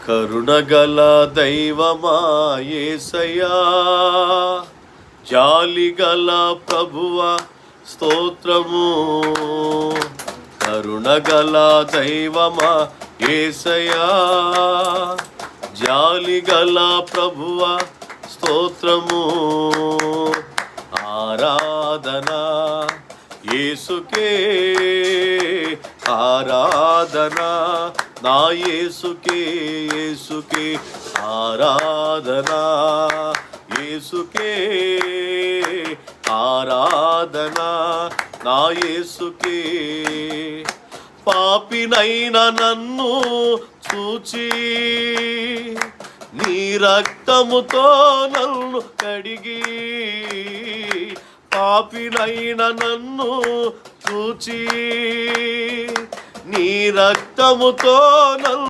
కరుణగల దైవమా యేసయ్యా, జాలిగల ప్రభువా స్తోత్రము. కరుణగల దైవమా యేసయ్యా, జాలిగల ప్రభువా స్తోత్రము. ఆరాధనా యేసుకే, ఆరాధనా నా యేసుకే, యేసుకే ఆరాధనా, యేసుకే ఆరాధనా నా యేసుకే. పాపినైన నన్ను చూచి నీ రక్తముతో నన్ను కడిగి, పాపినైన నన్ను చూచి నీ రక్తముతో నన్ను